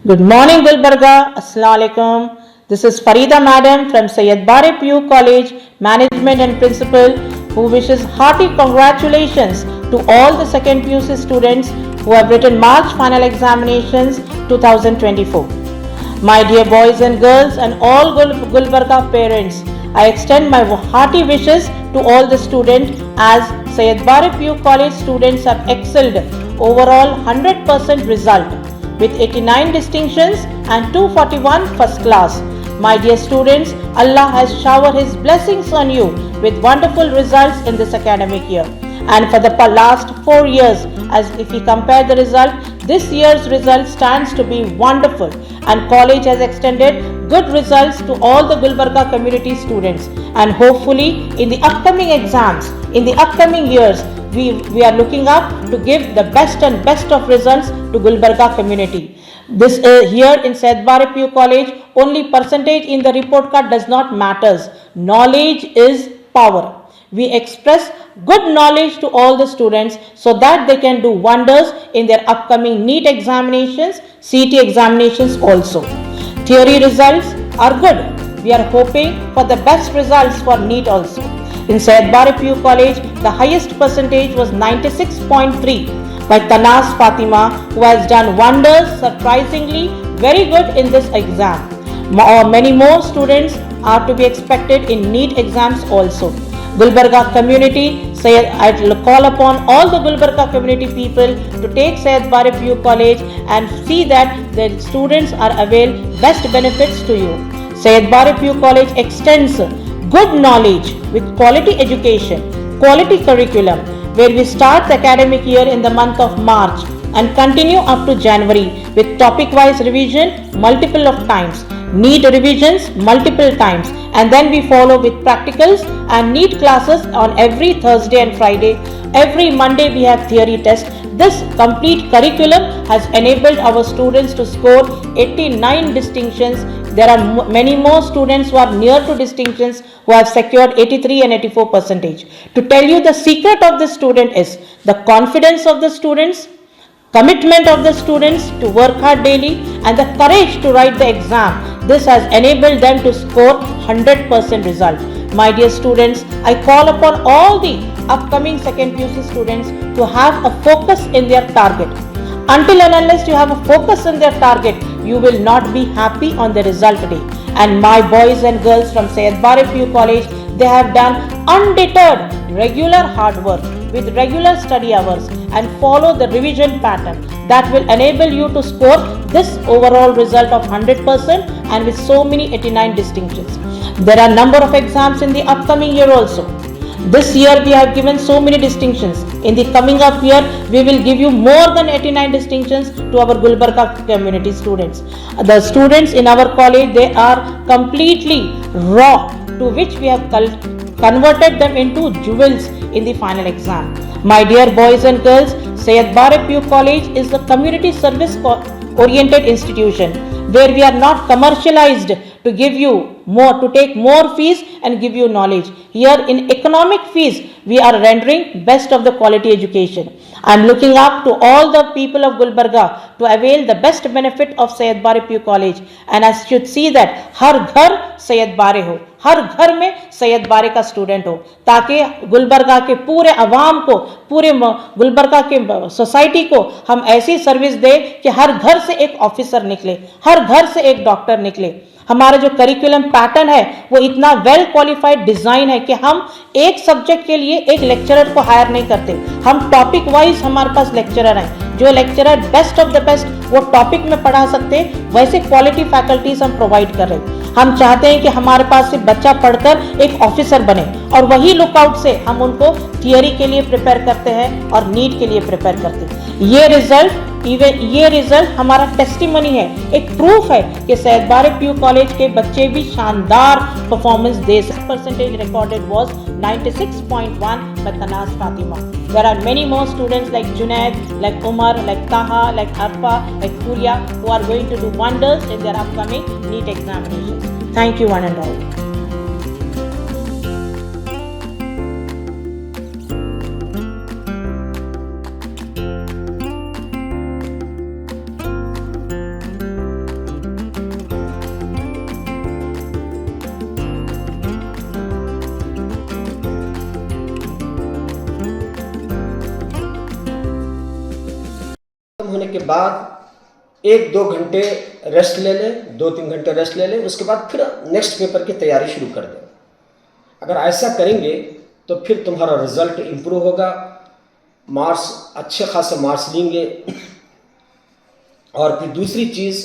Good morning, Gulbarga. Assalamu alaikum. This is Farida Madam from Syed Bare PU College, Management and Principal, who wishes hearty congratulations to all the second PUC students who have written March final examinations 2024. My dear boys and girls and all Gulbarga parents, I extend my hearty wishes to all the students as Syed Bare PU College students have excelled overall 100% result with 89 distinctions and 241 first class. My dear students, Allah has showered His blessings on you with wonderful results in this academic year. And for the last 4 years, as if we compare the result, this year's result stands to be wonderful, and college has extended good results to all the Gulbarga community students, and hopefully in the upcoming exams, in the upcoming years, we are looking up to give the best and best of results to Gulbarga community. This here in Syed Bare PU College, only percentage in the report card does not matters. Knowledge is power. We express good knowledge to all the students so that they can do wonders in their upcoming NEET examinations, CET examinations also. Theory results are good. We are hoping for the best results for NEET also. In Syed Bare PU College, the highest percentage was 96.3 by Tanas Fatima, who has done wonders, surprisingly very good in this exam. Many more students are to be expected in NEET exams also. Gulbarga community, I call upon all the Gulbarga community people to take Syed Bare PU College and see that the students are avail best benefits to you. Syed Bare PU College extends good knowledge with quality education, quality curriculum, where we start the academic year in the month of March and continue up to January with topic-wise revision multiple of times, NEET revisions multiple times, and then we follow with practicals and NEET classes on every Thursday and Friday. Every Monday we have theory test. This complete curriculum has enabled our students to score 89 distinctions. There are many more students who are near to distinctions who have secured 83 and 84 percentage. To tell you, the secret of the student is the confidence of the students, commitment of the students to work hard daily, and the courage to write the exam. This has enabled them to score 100% result. My dear students, I call upon all the upcoming second PUC students to have a focus in their target. Until and unless you have a focus in their target, you will not be happy on the result day. And my boys and girls from Syed Bare PU College, they have done undeterred regular hard work with regular study hours and follow the revision pattern that will enable you to score this overall result of 100% and with so many 89 distinctions. There are number of exams in the upcoming year also. This year we have given so many distinctions. In the coming up year, we will give you more than 89 distinctions to our Gulbarga community students. The students in our college, they are completely raw, to which we have converted them into jewels in the final exam. My dear boys and girls, Syed Bare PU College is a community service oriented institution where we are not commercialized to give you more, to take more fees and give you knowledge. Here in economic fees, we are rendering best of the quality education. I am looking up to all the people of Gulbarga to avail the best benefit of Syed Bare PU College, and I should see that हर घर सैयद बारे हो, हर घर में सैयद बारे का student हो, ताकि गुलबर्गा के पूरे अवाम को, पूरे गुलबर्गा के सोसाइटी को हम ऐसी सर्विस दें कि हर घर से एक ऑफिसर निकले, हर घर से एक डॉक्टर निकले. हमारा जो करिकुलम पैटर्न है वो इतना वेल क्वालिफाइड डिजाइन है कि हम एक सब्जेक्ट के लिए एक लेक्चरर को हायर नहीं करते. हम टॉपिक वाइज हमारे पास लेक्चरर हैं. जो lecturer best of the best वो टॉपिक में पढ़ा सकते हैं, वैसे क्वालिटी फैकल्टीज हम प्रोवाइड कर रहे हैं. हम चाहते हैं कि हमारे पास से बच्चा पढ़कर एक ऑफिसर बने, और वही लुकआउट से हम उनको थियरी के लिए प्रिपेयर करते हैं और नीट के लिए प्रिपेयर करते हैं. ये रिजल्ट हमारा टेस्टिमनी है, एक प्रूफ है कि सैयद बारे PU कॉलेज के बच्चे भी शानदार performance they. Percentage recorded was 96.1 by Tanas Fatima. There are many more students like Junaid, like Umar, like Taha, like Arfa, like Puriya who are going to do wonders in their upcoming NEET examinations. Thank you one and all. खत्म होने के बाद 1-2 घंटे rest ले लें, 2-3 घंटे rest ले लें, उसके बाद फिर नेक्स्ट पेपर की तैयारी शुरू कर दें। अगर ऐसा करेंगे तो फिर तुम्हारा रिजल्ट इम्प्रूव होगा, मार्क्स अच्छे खासे मार्क्स लेंगे। और फिर दूसरी चीज़,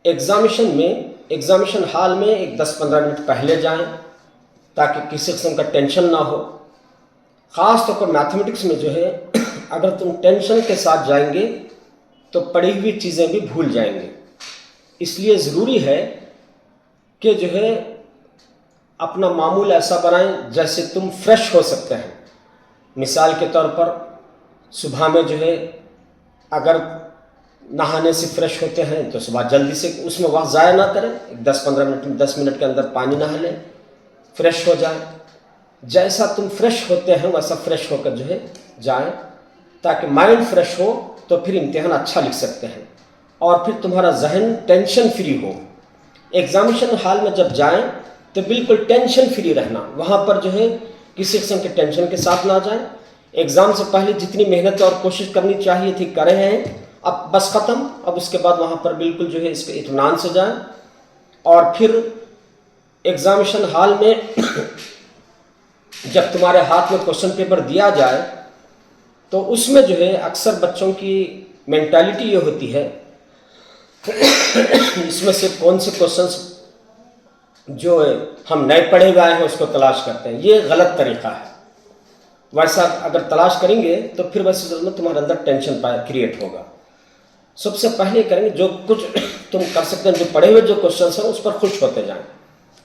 एग्ज़ामिनेशन हॉल में एक 10-15 मिनट पहले जाएं ताकि किसी किस्म का टेंशन ना हो। ख़ास तौर पर मैथमेटिक्स में जो है अगर तुम टेंशन के साथ जाएंगे तो पढ़ी हुई चीज़ें भी भूल जाएंगे। इसलिए ज़रूरी है कि जो है अपना मामूल ऐसा बनाएं जैसे तुम फ्रेश हो सकते हैं। मिसाल के तौर पर सुबह में जो है अगर नहाने से फ्रेश होते हैं तो सुबह जल्दी से उसमें वक्त ज़ाया ना करें, 10 मिनट के अंदर पानी नहा लें, फ्रेश हो जाए। जैसा तुम फ्रेश होते हैं वैसा फ्रेश होकर जो है जाएं ताकि माइंड फ्रेश हो तो फिर इम्तिहान अच्छा लिख सकते हैं और फिर तुम्हारा जहन टेंशन फ्री हो। एग्जामिनेशन हॉल में जब जाएं तो बिल्कुल टेंशन फ्री रहना, वहाँ पर जो है किसी किस्म के टेंशन के साथ ना जाएं। एग्ज़ाम से पहले जितनी मेहनत और कोशिश करनी चाहिए थी कर रहे हैं, अब बस ख़त्म। अब उसके बाद वहाँ पर बिल्कुल जो है इसके इत्मीनान से जाएं। और फिर एग्जामिनेशन हॉल में जब तुम्हारे हाथ में क्वेश्चन पेपर दिया जाए तो उसमें जो है अक्सर बच्चों की मेंटालिटी ये होती है इसमें से कौन से क्वेश्चंस जो है हम नए पढ़े हुए हैं उसको तलाश करते हैं। ये गलत तरीका है। वैसा अगर तलाश करेंगे तो फिर वैसे में तुम्हारे अंदर टेंशन क्रिएट होगा। सबसे पहले करेंगे जो कुछ तुम कर सकते हैं, जो पढ़े हुए जो क्वेश्चंस हैं उस पर खुश होते जाएं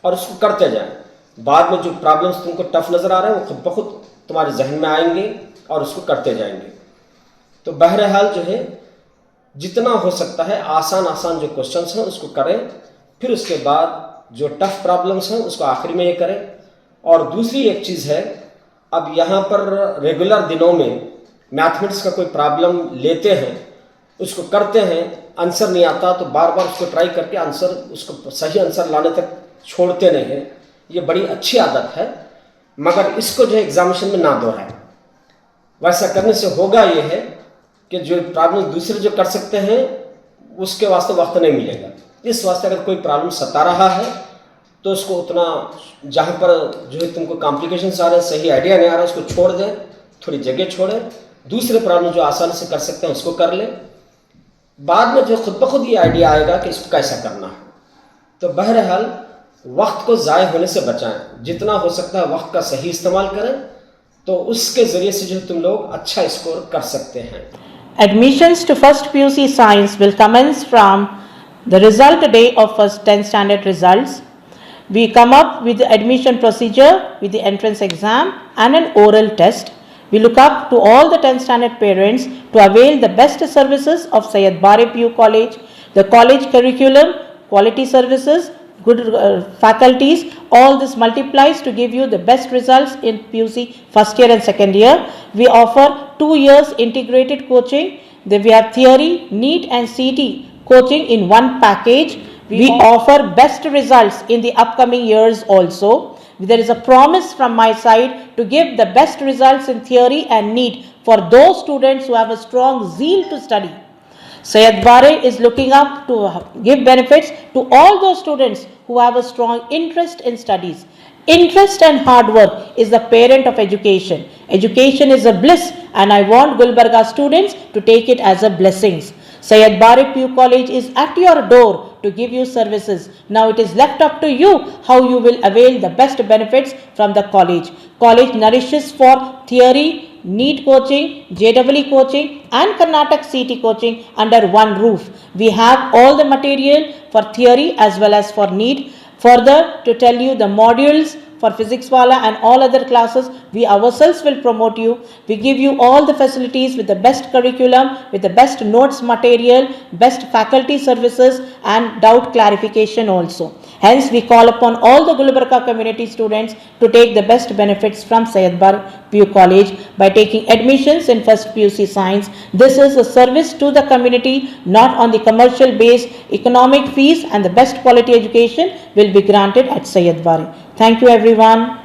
और उसको करते जाएं। बाद में जो प्रॉब्लम्स तुमको टफ नज़र आ रहे हैं वो खुद ब खुद तुम्हारे जहन में आएंगे और उसको करते जाएंगे। तो बहरहाल जो है जितना हो सकता है आसान जो क्वेश्चंस हैं उसको करें, फिर उसके बाद जो टफ प्रॉब्लम्स हैं उसको आखिरी में ये करें। और दूसरी एक चीज़ है, अब यहाँ पर रेगुलर दिनों में मैथमेटिक्स का कोई प्रॉब्लम लेते हैं, उसको करते हैं, आंसर नहीं आता तो बार बार उसको ट्राई करके उसको सही आंसर लाने तक छोड़ते नहीं हैं। ये बड़ी अच्छी आदत है, मगर इसको जो है एग्जामिनेशन में ना दोहराएं। वैसा करने से होगा ये है कि जो प्रॉब्लम दूसरे जो कर सकते हैं उसके वास्ते वक्त नहीं मिलेगा। इस वास्ते अगर कोई प्रॉब्लम सता रहा है तो उसको उतना, जहाँ पर जो है तुमको कॉम्प्लिकेशंस आ रहे हैं, सही आइडिया नहीं आ रहा है, उसको छोड़ दें, थोड़ी जगह छोड़ें, दूसरे प्रॉब्लम जो आसानी से कर सकते हैं उसको कर लें। बाद में जो खुद ब खुद ये आइडिया आएगा कि इसको कैसा करना है। तो बहरहाल वक्त को ज़ाय होने से बचाएं, जितना हो सकता है वक्त का सही इस्तेमाल करें, तो उसके ज़रिए से जो तुम लोग अच्छा स्कोर कर सकते हैं। Admissions to first PUC Science will commence from the result day of first 10 standard results. We come up with the admission procedure with the entrance exam and an oral test. We look up to all the 10 standard parents to avail the best services of Syed Bare PU College, the college curriculum, quality services, good faculties. All this multiplies to give you the best results in PUC first year and second year. We offer 2 years integrated coaching. Then we have theory, NEET and CET coaching in one package. We offer best results in the upcoming years also. There is a promise from my side to give the best results in theory and NEET for those students who have a strong zeal to study. Syed Bare is looking up to give benefits to all those students who have a strong interest in studies. Interest and hard work is the parent of education. Education is a bliss and I want Gulbarga students to take it as a blessing. Syed Bare PU College is at your door to give you services. Now it is left up to you how you will avail the best benefits from the college. College nourishes for theory, NEET coaching, JEE coaching and Karnataka CET coaching under one roof. We have all the material for theory as well as for NEET. Further, to tell you the modules for physics wala and all other classes, we ourselves will promote you. We give you all the facilities with the best curriculum, with the best notes material, best faculty services and doubt clarification also. Hence, we call upon all the Gulbarga community students to take the best benefits from Syed Bare PU College by taking admissions in first PUC Science. This is a service to the community, not on the commercial base. Economic fees and the best quality education will be granted at Syed Bare. Thank you everyone.